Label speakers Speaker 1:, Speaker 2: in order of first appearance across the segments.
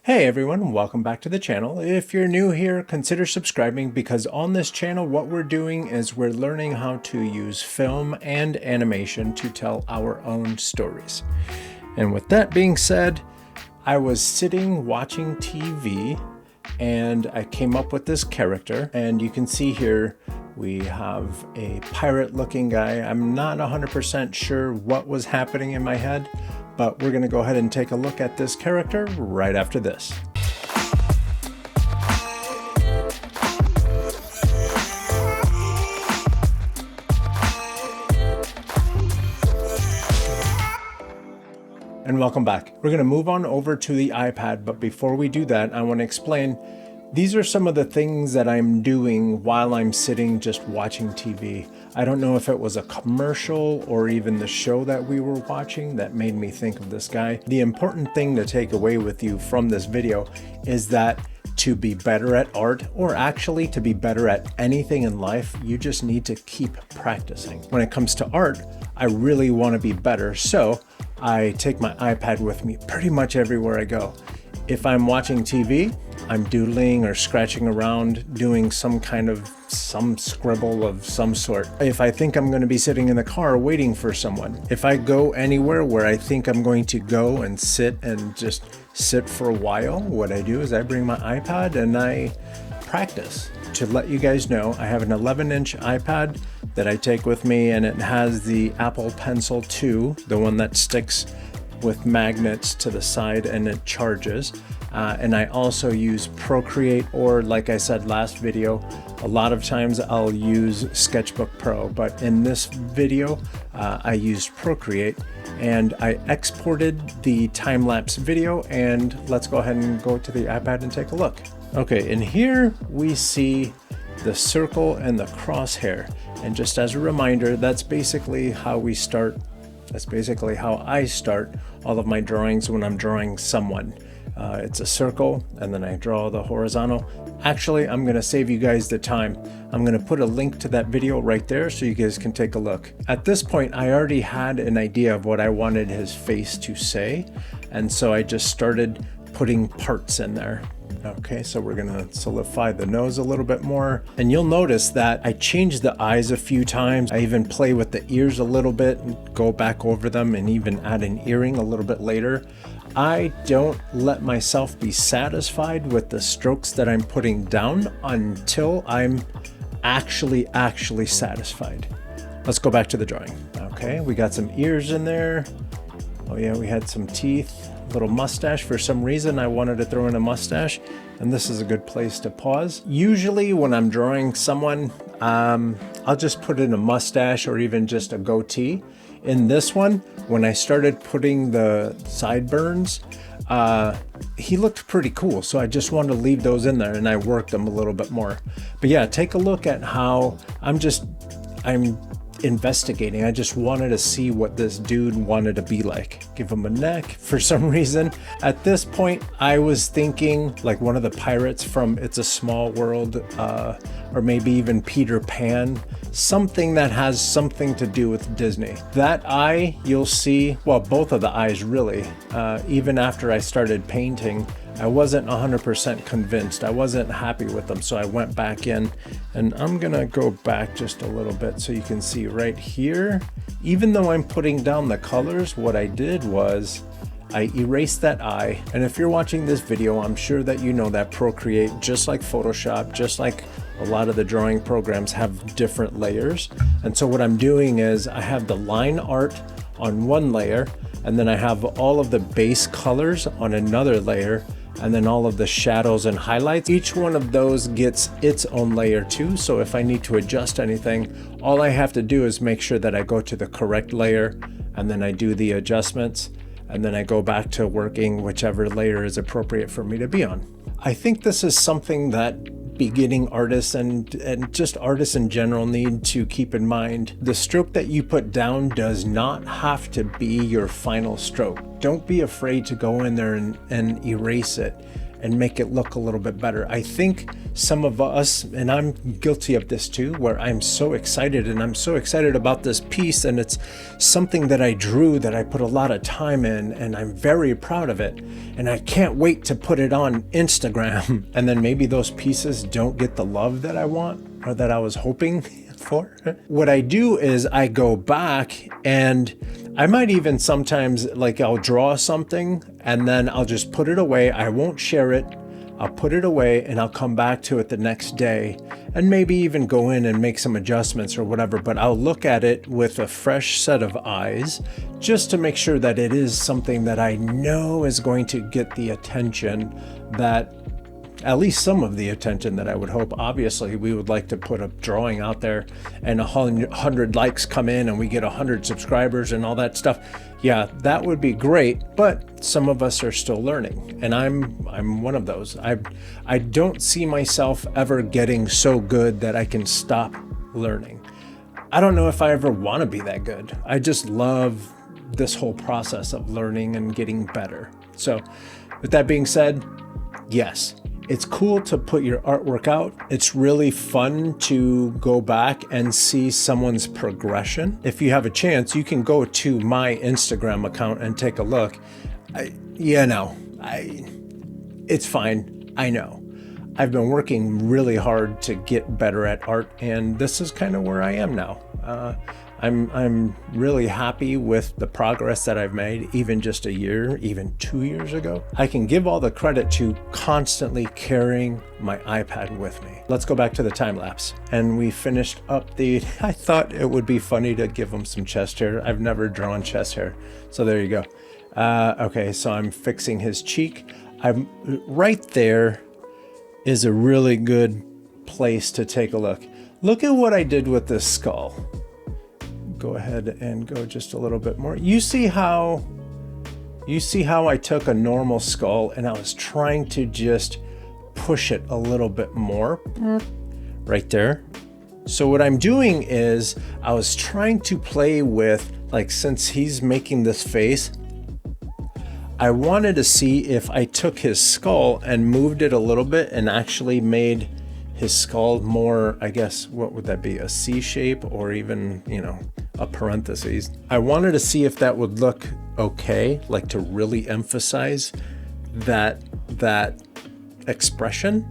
Speaker 1: Hey everyone, welcome back to the channel. If you're new here, consider subscribing because on this channel what we're doing is we're learning how to use film and animation to tell our own stories. And with that being said, I was sitting watching TV and I came up with this character, and you can see here we have a pirate looking guy. I'm not 100% sure what was happening in my head, but we're going to go ahead and take a look at this character right after this. And welcome back. We're going to move on over to the iPad, but before we do that, I want to explain these are some of the things that I'm doing while I'm sitting just watching TV. I don't know if it was a commercial or even the show that we were watching that made me think of this guy. The important thing to take away with you from this video is that to be better at art, or actually to be better at anything in life, you just need to keep practicing. When it comes to art, I really want to be better, so I take my iPad with me pretty much everywhere I go. If I'm watching TV, I'm doodling or scratching around, doing some scribble of some sort. If I think I'm going to be sitting in the car waiting for someone, if I go anywhere where I think I'm going to go and sit and just sit for a while, what I do is I bring my iPad and I practice. To let you guys know, I have an 11-inch iPad that I take with me, and it has the Apple Pencil 2, the one that sticks with magnets to the side and it charges. And I also use Procreate, or like I said last video, a lot of times I'll use Sketchbook Pro, but in this video I used Procreate and I exported the time-lapse video, and let's go ahead and go to the iPad and take a look. Okay, and here we see the circle and the crosshair, and just as a reminder, that's basically how we start. That's basically how I start all of my drawings when I'm drawing someone. It's a circle, and then I draw the horizontal. Actually, I'm going to save you guys the time. I'm going to put a link to that video right there so you guys can take a look. At this point, I already had an idea of what I wanted his face to say, and so I just started putting parts in there. Okay, so we're gonna solidify the nose a little bit more, and you'll notice that I changed the eyes a few times. I even play with the ears a little bit and go back over them and even add an earring a little bit later. I don't let myself be satisfied with the strokes that I'm putting down until I'm actually satisfied. Let's go back to the drawing. Okay, we got some ears in there. Oh yeah, we had some teeth. Little mustache. For some reason I wanted to throw in a mustache, and this is a good place to pause. Usually when I'm drawing someone, I'll just put in a mustache or even just a goatee. In this one, when I started putting the sideburns, he looked pretty cool, so I just wanted to leave those in there and I worked them a little bit more. But yeah, take a look at how I'm investigating. I just wanted to see what this dude wanted to be like. Give him a neck. For some reason, at this point, I was thinking like one of the pirates from It's a Small World, or maybe even Peter Pan, something that has something to do with Disney. That eye, you'll see, well, both of the eyes really, even after I started painting, I wasn't 100% convinced. I wasn't happy with them, so I went back in, and I'm gonna go back just a little bit so you can see right here. Even though I'm putting down the colors, what I did was I erased that eye. And if you're watching this video, I'm sure that you know that Procreate, just like Photoshop, just like a lot of the drawing programs, have different layers. And so what I'm doing is I have the line art on one layer, and then I have all of the base colors on another layer, and then all of the shadows and highlights. Each one of those gets its own layer too, so if I need to adjust anything, all I have to do is make sure that I go to the correct layer, and then I do the adjustments, and then I go back to working whichever layer is appropriate for me to be on. I think this is something that beginning artists and just artists in general need to keep in mind. The stroke that you put down does not have to be your final stroke. Don't be afraid to go in there and erase it. and make it look a little bit better. I think some of us, and I'm guilty of this too, where I'm so excited and I'm so excited about this piece, and it's something that I drew that I put a lot of time in, and I'm very proud of it, and I can't wait to put it on Instagram. And then maybe those pieces don't get the love that I want or that I was hoping for. What I do is I go back, and I might even sometimes, like, I'll draw something and then I'll just put it away. I won't share it. I'll put it away and I'll come back to it the next day and maybe even go in and make some adjustments or whatever, but I'll look at it with a fresh set of eyes just to make sure that it is something that I know is going to get the attention, that at least some of the attention that I would hope. Obviously, we would like to put a drawing out there and 100 likes come in and we get 100 subscribers and all that stuff. Yeah, that would be great, but some of us are still learning, and I'm one of those. I don't see myself ever getting so good that I can stop learning. I don't know if I ever want to be that good. I just love this whole process of learning and getting better. So with that being said, yes, it's cool to put your artwork out. It's really fun to go back and see someone's progression. If you have a chance, you can go to my Instagram account and take a look. It's fine. I know. I've been working really hard to get better at art, and this is kind of where I am now. I'm really happy with the progress that I've made, even just a year, even 2 years ago. I can give all the credit to constantly carrying my iPad with me. Let's go back to the time lapse. And we finished up I thought it would be funny to give him some chest hair. I've never drawn chest hair. So there you go. Okay, so I'm fixing his cheek. Right there is a really good place to take a look. Look at what I did with this skull. Go ahead and go just a little bit more. You see how I took a normal skull and I was trying to just push it a little bit more right there. So what I'm doing is I was trying to play with, like, since he's making this face, I wanted to see if I took his skull and moved it a little bit and actually made his skull more, I guess, what would that be? A C shape, or even, a parentheses. I wanted to see if that would look okay, like to really emphasize that expression.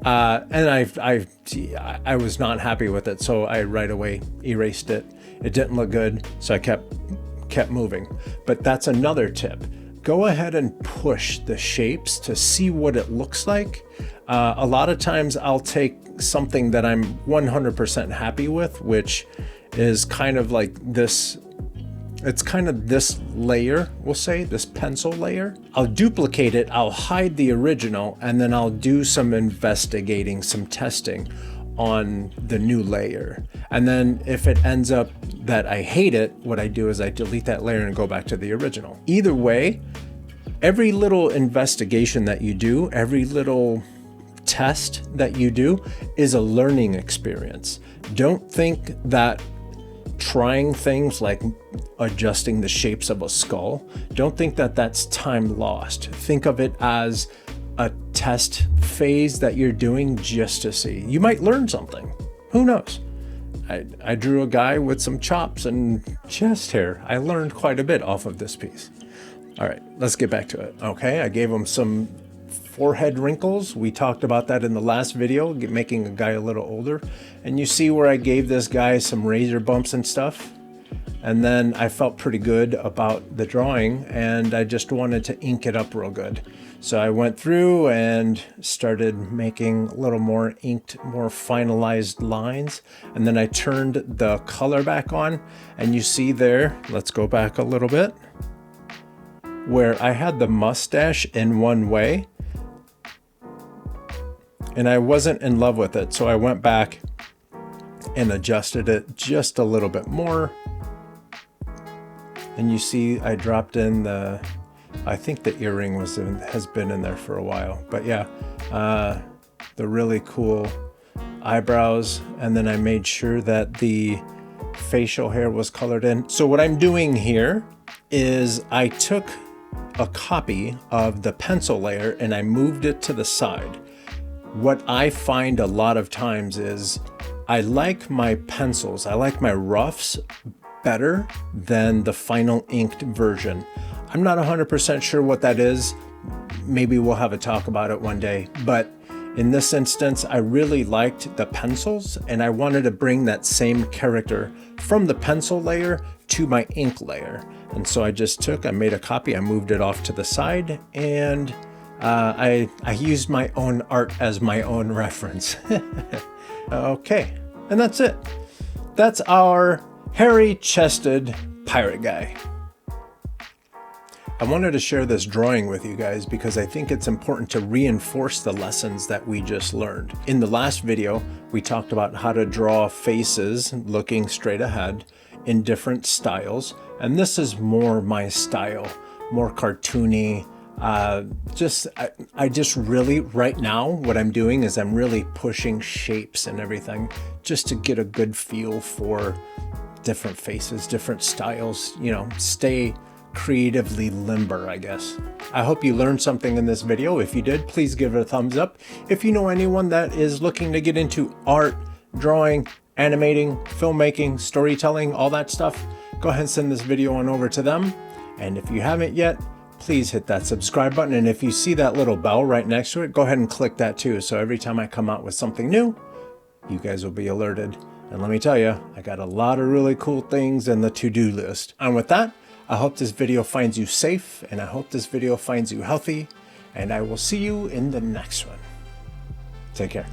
Speaker 1: And I was not happy with it, so I right away erased it. It didn't look good, so I kept moving. But that's another tip. Go ahead and push the shapes to see what it looks like. A lot of times I'll take something that I'm 100% happy with, which is kind of like this. It's kind of this layer, we'll say, this pencil layer. I'll duplicate it, I'll hide the original, and then I'll do some investigating, some testing on the new layer. And then if it ends up that I hate it, what I do is I delete that layer and go back to the original. Either way, every little investigation that you do, every little test that you do is a learning experience. Don't think that trying things like adjusting the shapes of a skull, don't think that that's time lost. Think of it as a test phase that you're doing just to see. You might learn something. Who knows? I drew a guy with some chops and chest hair. I learned quite a bit off of this piece. All right, let's get back to it. Okay, I gave him some forehead wrinkles. We talked about that in the last video, making a guy a little older. And you see where I gave this guy some razor bumps and stuff. And then I felt pretty good about the drawing, and I just wanted to ink it up real good. So I went through and started making a little more inked, more finalized lines. And then I turned the color back on, and you see there, let's go back a little bit, where I had the mustache in one way and I wasn't in love with it. So I went back and adjusted it just a little bit more. And you see I dropped in I think the earring has been in there for a while, but yeah, the really cool eyebrows. And then I made sure that the facial hair was colored in. So what I'm doing here is I took a copy of the pencil layer and I moved it to the side. What I find a lot of times is I like my pencils, I like my roughs better than the final inked version. I'm not 100% sure what that is. Maybe we'll have a talk about it one day, but in this instance, I really liked the pencils and I wanted to bring that same character from the pencil layer to my ink layer. And so I made a copy, I moved it off to the side, and I used my own art as my own reference. Okay, and that's it. That's our hairy-chested pirate guy. I wanted to share this drawing with you guys because I think it's important to reinforce the lessons that we just learned. In the last video, we talked about how to draw faces looking straight ahead in different styles, and this is more my style, more cartoony. I just really, right now, what I'm doing is I'm really pushing shapes and everything just to get a good feel for different faces, different styles, you know, stay creatively limber, I guess. I hope you learned something in this video. If you did, please give it a thumbs up. If you know anyone that is looking to get into art, drawing, animating, filmmaking, storytelling, all that stuff, go ahead and send this video on over to them. And if you haven't yet, please hit that subscribe button. And if you see that little bell right next to it, go ahead and click that too. So every time I come out with something new, you guys will be alerted. And let me tell you, I got a lot of really cool things in the to-do list. And with that, I hope this video finds you safe, and I hope this video finds you healthy, and I will see you in the next one. Take care.